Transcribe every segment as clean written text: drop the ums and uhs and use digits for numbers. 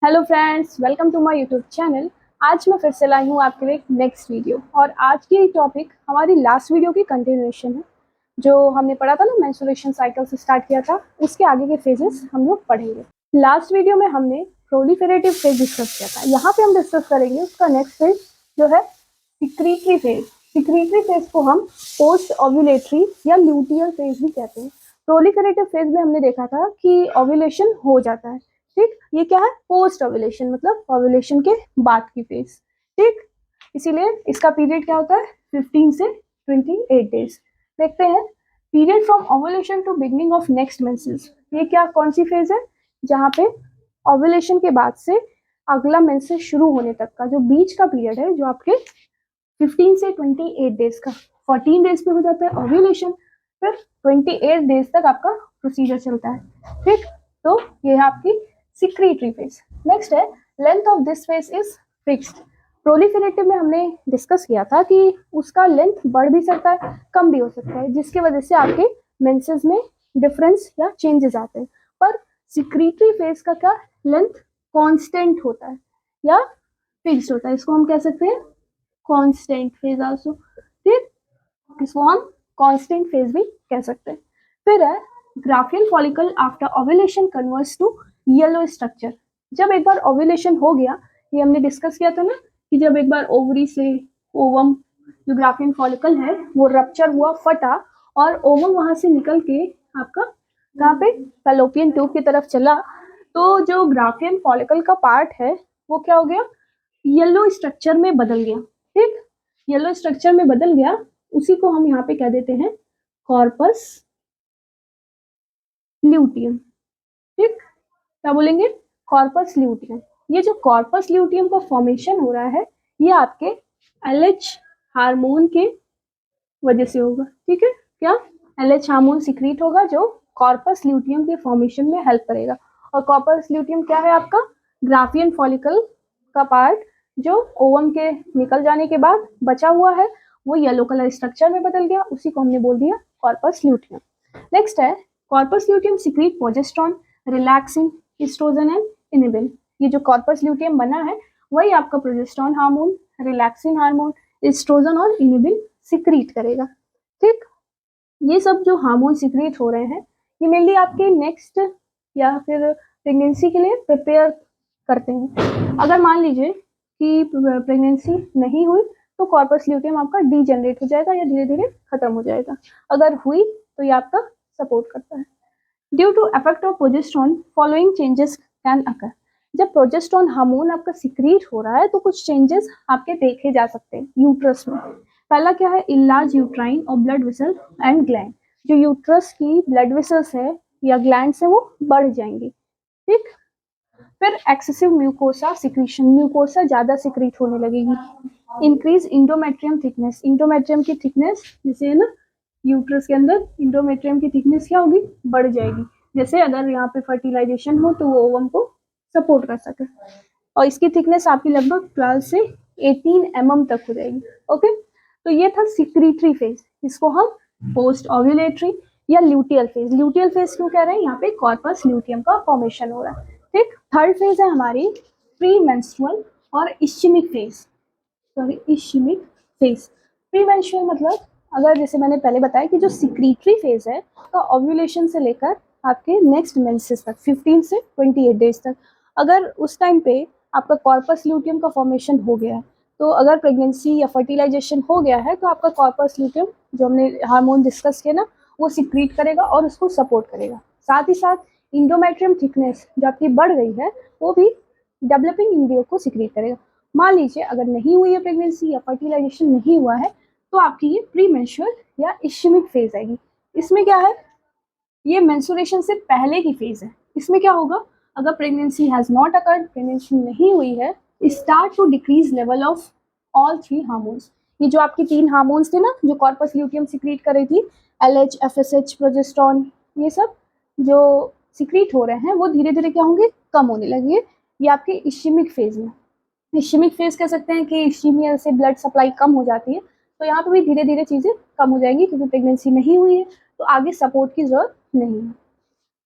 Hello friends, welcome to my YouTube channel. आज मैं फिर से लाई हूँ आपके लिए एक नेक्स्ट वीडियो और आज की टॉपिक हमारी लास्ट वीडियो की कंटिन्यूएशन है। जो हमने पढ़ा था ना, मेंस्ट्रुएशन साइकिल से स्टार्ट किया था, उसके आगे के फेजेस हम लोग पढ़ेंगे। लास्ट वीडियो में हमने प्रोलिफेरेटिव फेज डिस्कस किया था। यहाँ पे हम डिस्कस करेंगे उसका नेक्स्ट फेज जो है सिक्रीटरी फेज। सिक्रीटरी फेज को हम पोस्ट ओव्यूलेटरी या ल्यूटियल फेज भी कहते हैं। प्रोलिफेरेटिव फेज में हमने देखा था कि ओव्यूलेशन हो जाता है, ठीक। ये क्या है? पोस्ट ओव्यूलेशन, मतलब ओव्यूलेशन के बाद की फेज, ठीक। इसीलिए इसका पीरियड क्या होता है? 15 से 28 डेज। देखते हैं period from ovulation to beginning of next menses. ये क्या, कौन सी फेज है? जहाँ पे ओव्यूलेशन के बाद से अगला मेंसेस शुरू होने तक का जो बीच का पीरियड है, जो आपके 15 से 28 डेज का। 14 डेज पे हो जाता है ओव्यूलेशन, फिर 28 डेज तक आपका प्रोसीजर चलता है, ठीक। तो ये है आपकी सिक्रीटरी फेज। नेक्स्ट है length of this phase is fixed. Proliferative में हमने डिस्कस किया था कि उसका लेंथ बढ़ भी सकता है, कम भी हो सकता है, जिसकी वजह से आपके मेंसेस में डिफरेंस या चेंजेस आते हैं। पर सिक्रीटरी फेज का क्या, लेंथ कांस्टेंट होता है या फिक्स्ड होता है। इसको हम कह सकते हैं कांस्टेंट फेज आल्सो, ठीक। इसको हम कांस्टेंट फेज भी कह सकते हैं। फिर है Graafian follicle after ovulation converts to yellow structure. जब एक बार ओव्यूलेशन हो गया, ये हमने डिस्कस किया था ना कि जब एक बार ओवरी से ओवम, जो ग्राफियन फॉलिकल है, वो रप्चर हुआ, फटा, और ओवम वहां से निकल के आपका कहाँ पे, फैलोपियन ट्यूब की तरफ चला, तो जो ग्राफियन फॉलिकल का पार्ट है वो क्या हो गया, येलो स्ट्रक्चर में बदल गया, ठीक। येलो स्ट्रक्चर में बदल गया, उसी को हम यहाँ पे कह देते हैं कॉर्पस ल्यूटियम, ठीक। क्या बोलेंगे? Corpus luteum. ये जो कॉर्पस ल्यूटियम का फॉर्मेशन हो रहा है, ये आपके एलएच हार्मोन के वजह से होगा, ठीक है। क्या? एलएच हार्मोन सिक्रीट होगा जो कॉर्पस ल्यूटियम के फॉर्मेशन में हेल्प करेगा। और कॉर्पस ल्यूटियम क्या है? आपका ग्राफियन फॉलिकल का पार्ट, जो ओवम के निकल जाने के बाद बचा हुआ है, वो येलो कलर स्ट्रक्चर में बदल गया, उसी को हमने बोल दिया कॉर्पस ल्यूटियम। नेक्स्ट है corpus luteum secrete progesterone, relaxin, estrogen and inhibin. ये जो कॉर्पस ल्यूटियम बना है वही आपका progesterone hormone, relaxin hormone, estrogen और इनिबिन सिक्रीट करेगा, ठीक। ये सब जो हार्मोन सिक्रीट हो रहे हैं, ये मेनली आपके नेक्स्ट या फिर प्रेगनेंसी के लिए प्रिपेयर करते हैं। अगर मान लीजिए कि प्रेगनेंसी नहीं हुई तो कॉर्पस ल्यूटियम आपका डीजेनरेट हो जाएगा या धीरे धीरे खत्म हो जाएगा। अगर हुई तो ये आपका सपोर्ट करता है। Due to effect of progesterone following changes can occur. जब प्रोजेस्टेरोन हार्मोन आपका सिक्रीट हो रहा है तो कुछ चेंजेस आपके देखे जा सकते हैं यूट्रस में। पहला क्या है? इलार्ज यूट्राइन और ब्लड वेसल एंड ग्लैंड। जो यूट्रस की ब्लड वेसल्स है या ग्लैंड है वो बढ़ जाएंगी, ठीक। फिर एक्सेसिव म्यूकोसा सिक्रीशन, म्यूकोसा ज्यादा सिक्रीट होने लगेगी। इंक्रीज इंडोमेट्रियम थिकनेस, इंडोमेट्रियम की थिकनेस जैसे है ना, यूट्रस के अंदर इंडोमेट्रियम की थिकनेस क्या होगी? बढ़ जाएगी। जैसे अगर यहाँ पे फर्टिलाइजेशन हो तो वो ओवम को सपोर्ट कर सके। और इसकी थिकनेस आपकी लगभग 12 से 18 mm तक हो जाएगी, ओके। तो ये था सिक्रीटरी फेज। इसको हम पोस्ट ओव्यूलेटरी या ल्यूटियल फेज, ल्यूटियल फेज क्यों कह रहे हैं? यहाँ पे कॉर्पस ल्यूटियम का फॉर्मेशन हो रहा है, ठीक। थर्ड फेज है हमारी प्री मेंस्ट्रुअल और ischemic phase, sorry ischemic phase. Pre menstrual मतलब, अगर जैसे मैंने पहले बताया कि जो सिक्रीटरी फेज है तो ओव्यूलेशन से लेकर आपके नेक्स्ट मेंसेस तक 15 से 28 डेज तक, अगर उस टाइम पे आपका कॉर्पस ल्यूटियम का फॉर्मेशन हो गया है, तो अगर प्रेगनेंसी या फर्टिलाइजेशन हो गया है तो आपका कॉर्पस ल्यूटियम, जो हमने हार्मोन डिस्कस किया ना, वो सिक्रीट करेगा और उसको सपोर्ट करेगा। साथ ही साथ इंडोमेट्रियम थिकनेस जो आपकी बढ़ रही है वो भी डेवलपिंग एम्ब्रियो को सिक्रीट करेगा। मान लीजिए अगर नहीं हुई है प्रेगनेंसी या फर्टिलाइजेशन नहीं हुआ है तो आपकी ये प्री मेंस्ट्रुअल या इश्चिमिक फेज आएगी। इसमें क्या है? ये मेंस्ट्रुएशन से पहले की फेज है। इसमें क्या होगा? अगर pregnancy has not occurred, pregnancy नहीं हुई है, start to decrease level of all three hormones. ये जो आपकी तीन हार्मोन्स थे ना जो कॉर्पस ल्यूटियम सिक्रीट कर रही थी, एलएच, एफएसएच, प्रोजेस्टेरोन, ये सब जो सिक्रीट हो रहे हैं वो धीरे धीरे क्या होंगे? कम होने लगेंगे। ये आपके इश्चिमिक फेज में, इश्चिमिक फेज कह सकते हैं कि इश्चिमिया से ब्लड सप्लाई कम हो जाती है, तो यहाँ पे भी धीरे धीरे चीजें कम हो जाएंगी क्योंकि प्रेगनेंसी नहीं हुई है तो आगे सपोर्ट की जरूरत नहीं है।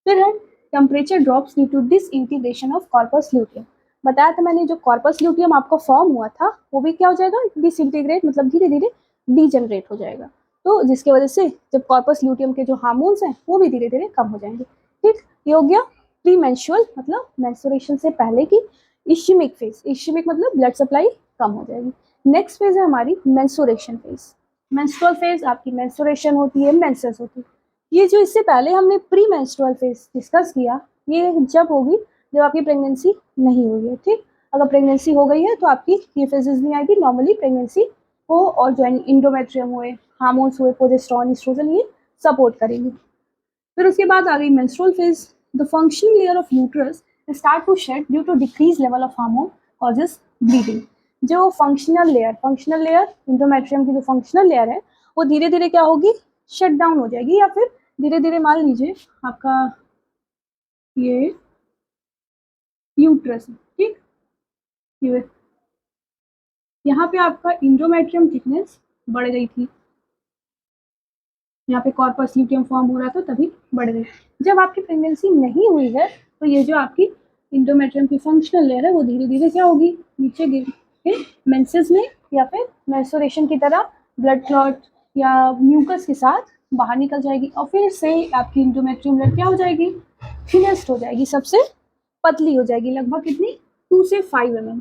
फिर है temperature drops due to disintegration of corpus luteum. बताया था मैंने, जो कॉर्पस ल्यूटियम आपका फॉर्म हुआ था वो भी क्या हो जाएगा, डिसइंटीग्रेट, मतलब धीरे धीरे डीजनरेट हो जाएगा। तो जिसकी वजह से जब कॉर्पस ल्यूटियम के जो हार्मोन्स हैं वो भी धीरे धीरे कम हो जाएंगे। ठीक, ये हो गया प्री मेंस्ट्रुअल, मतलब मेंस्ट्रुएशन से पहले की इश्यमिक फेज। इश्यमिक मतलब ब्लड सप्लाई कम हो जाएगी। नेक्स्ट फेज है हमारी मेंस्ट्रुएशन फेज। मेंस्ट्रुअल फेज आपकी मेंस्ट्रुएशन होती है, मेंसेस होती है। ये जो इससे पहले हमने प्री मेंस्ट्रुअल फेज डिस्कस किया, ये जब होगी जब आपकी प्रेगनेंसी नहीं हुई है। ठीक, अगर प्रेगनेंसी हो गई है तो आपकी ये फेजेस नहीं आएगी। नॉर्मली प्रेगनेंसी को और जो इंडोमेट्रियम हुए, हार्मोन्स हुए, प्रोजेस्टेरॉन, एस्ट्रोजन, ये सपोर्ट करेंगे। फिर उसके बाद आ गई menstrual phase. The functional layer of uterus start to shed due to decrease level of hormone causes bleeding. जो फंक्शनल लेयर इंडोमेट्रियम की जो फंक्शनल लेयर है वो धीरे धीरे क्या होगी, शट डाउन हो जाएगी, या फिर धीरे धीरे मान लीजिए आपका ये यूट्रस है। ठीक, ये यहाँ पे आपका इंडोमेट्रियम थिकनेस बढ़ गई थी, यहाँ पे कॉर्पस ल्यूटियम फॉर्म हो रहा था तभी बढ़ गई। जब आपकी प्रेगनेंसी नहीं हुई है तो ये जो आपकी इंडोमेट्रियम की फंक्शनल लेयर है वो धीरे धीरे क्या होगी, नीचे गिर के मेंसेस में या फिर मेंस्ट्रुएशन की तरह ब्लड क्लॉट या म्यूकस के साथ बाहर निकल जाएगी, और फिर से आपकी इंडोमेट्रियम लेयर क्या हो जाएगी, थिनेस्ट हो जाएगी, सबसे पतली हो जाएगी, लगभग कितनी, 2 से 5 mm।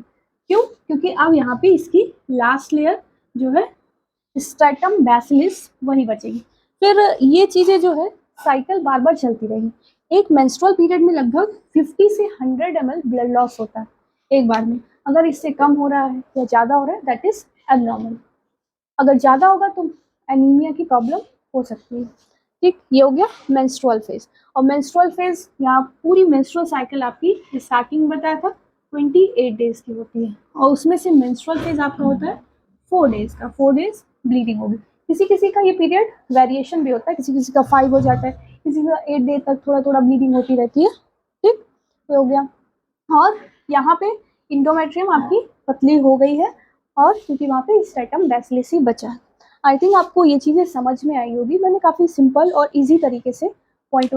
क्यों, क्योंकि अब यहाँ पे इसकी लास्ट लेयर जो है स्ट्रैटम बैसिलिस वही बचेगी। फिर ये चीज़ें जो है साइकिल बार बार चलती रहेगी। एक मेंस्ट्रुअल पीरियड में लगभग 50 से 100 ml ब्लड लॉस होता है एक बार में। अगर इससे कम हो रहा है या ज़्यादा हो रहा है दैट इज एबनॉर्मल। अगर ज़्यादा होगा तो एनीमिया की प्रॉब्लम हो सकती है। ठीक, ये हो गया मेंस्ट्रुअल फेज। और मेंस्ट्रुअल फेज, यहाँ पूरी मेंस्ट्रुअल साइकिल आपकी स्टार्टिंग बताया था 28 डेज की होती है, और उसमें से मेंस्ट्रुअल फेज आपका होता है 4 डेज का। 4 डेज ब्लीडिंग होगी। किसी किसी का ये पीरियड वेरिएशन भी होता है, किसी किसी का 5 हो जाता है, किसी का 8 डे तक थोड़ा थोड़ा ब्लीडिंग होती रहती है। ठीक, ये हो गया। और यहाँ पे इंडोमेट्रियम आपकी पतली हो गई है, और क्योंकि वहाँ पे स्ट्रैटम बैसिलिस ही बचा है। आई थिंक आपको ये चीज़ें समझ में आई होगी। मैंने काफ़ी सिंपल और इजी तरीके से पॉइंट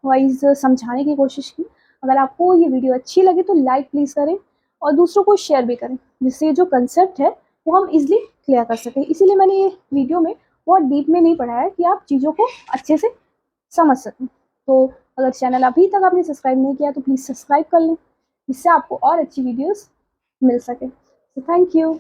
वाइज समझाने की कोशिश की। अगर आपको ये वीडियो अच्छी लगी तो लाइक प्लीज़ करें और दूसरों को शेयर भी करें, जिससे जो कंसेप्ट है वो हम इजीली क्लियर कर सकें। इसीलिए मैंने ये वीडियो में बहुत डीप में नहीं पढ़ाया है कि आप चीज़ों को अच्छे से समझ सकें। तो अगर चैनल अभी तक आपने सब्सक्राइब नहीं किया तो प्लीज़ सब्सक्राइब कर लें, जिससे आपको और अच्छी वीडियोस मिल सके। तो थैंक यू।